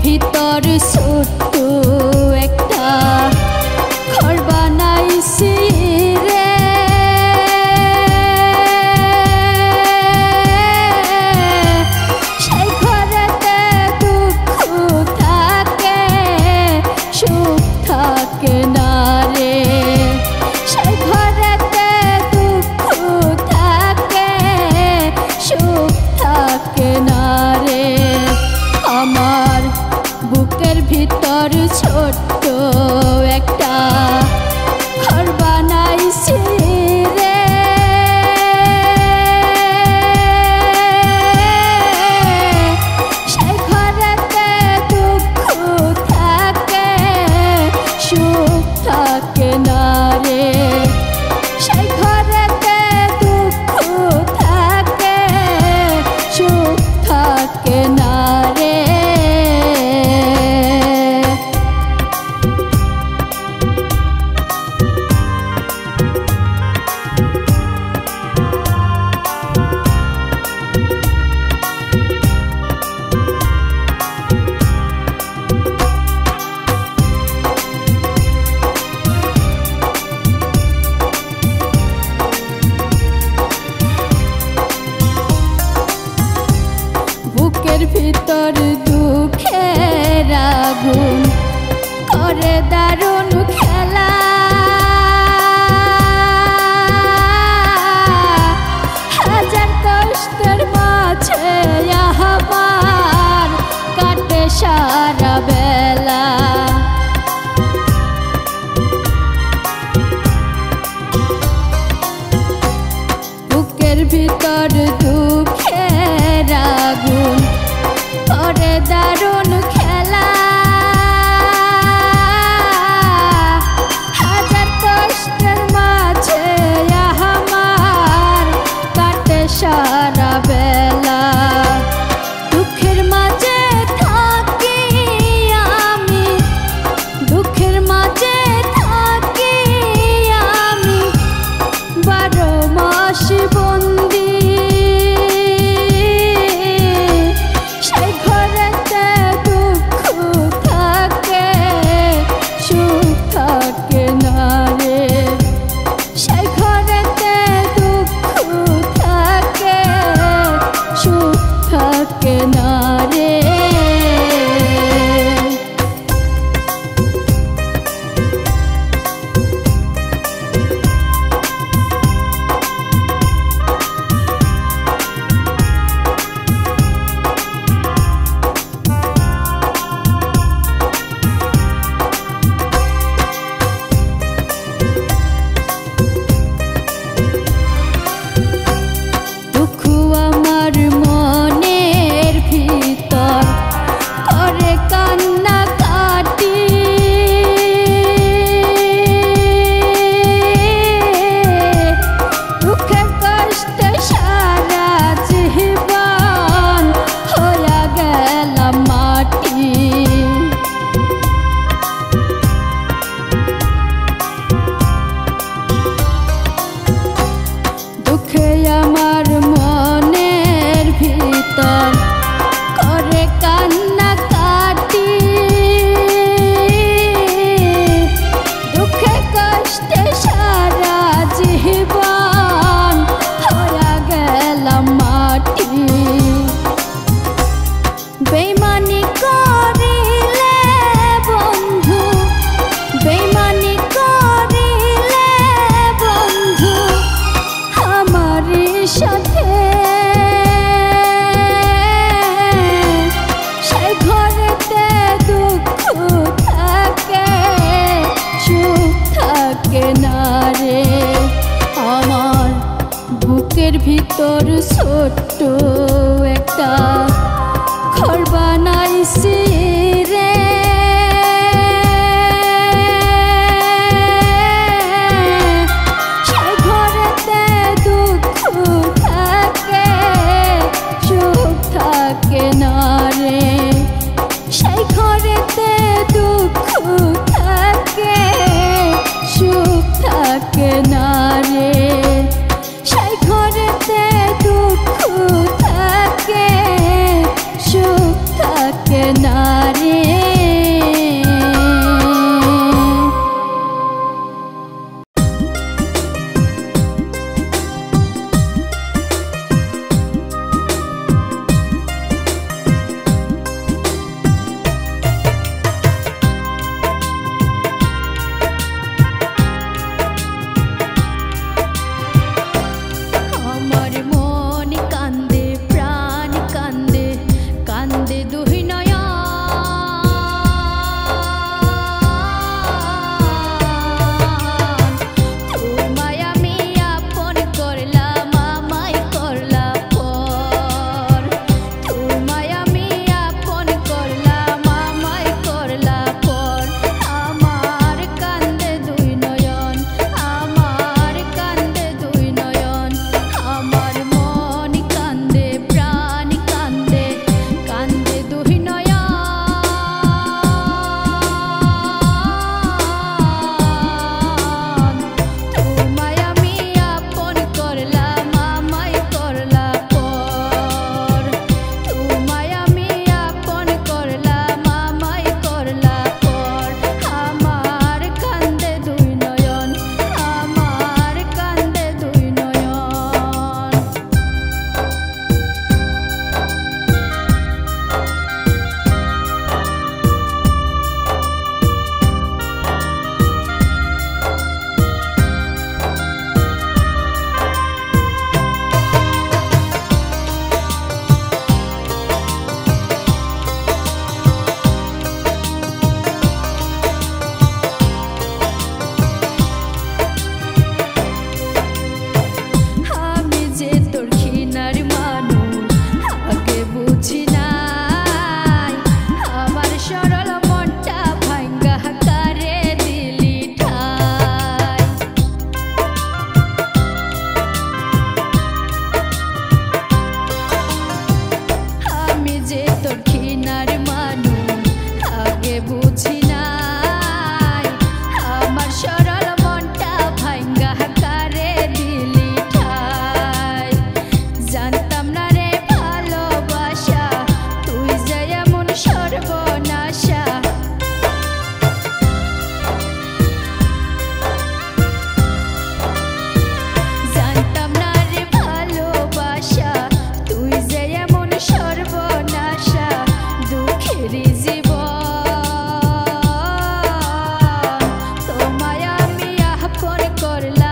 ভিতর ছোট্ট একটা ঘর বানাইছি রে। সেই ঘরেতে দুঃখ থাকে সুখ থাকে না রে। সেই ঘরেতে দুঃখ থাকে সুখ থাকে না রে। আমার বুকের ভিতর ছোট্ট একটা ঘর বানাইছি রে। সেই ঘরেতে দুঃখ থাকে সুখ থাকে না রে। সেই ঘরেতে দুঃখ থাকে সুখ থাকে না রে। বুকের ভিতর দুঃখের আগুন করে দারুণ খেলা। হাজার কষ্টের মাঝে আমার কাটে সারা বেলা। বুকের ভিতর দুঃখের আগুন করে দারুণ খেলা। হাজার কষ্টের মাঝে আমার কাটে সারা বেলা। দুঃখের মাঝে থাকি আমি, দুঃখের মাঝে থাকি আমি 12 মাস বন্দি। সেই ঘরেতে দুঃখ থাকে সুখ থাকে না রে। সেই ঘরেতে দুঃখ থাকে সুখ থাকে না রে। দুঃখ আমার মনের ভিতর করে কান্না কাটি। দুঃখের কষ্টে সারা জীবন হয়ে গেলাম মাটি। দুঃখে আমার মনের ভিতর করে কান্না কাটি। দুঃখে কষ্টে সারা জীবন হয়ে গেলাম মাটি। বেইমানি করিলে বন্ধু, বেইমানি করিলে বন্ধু আমারই সাথে। সেই ঘরেতে দুঃখ থাকে সুখ থাকে না রে। আমার বুকের ভিতর ছোট্ট একটা ঘর বানাইছি রে। সেই ঘরেতে দুঃখ থাকে সুখ থাকে না রে। সেই ঘরেতে দুঃখ থাকে সুখ থাকে না রে। সেই ঘরেতে দুঃখ থাকে সুখ থাকে না রে। করলা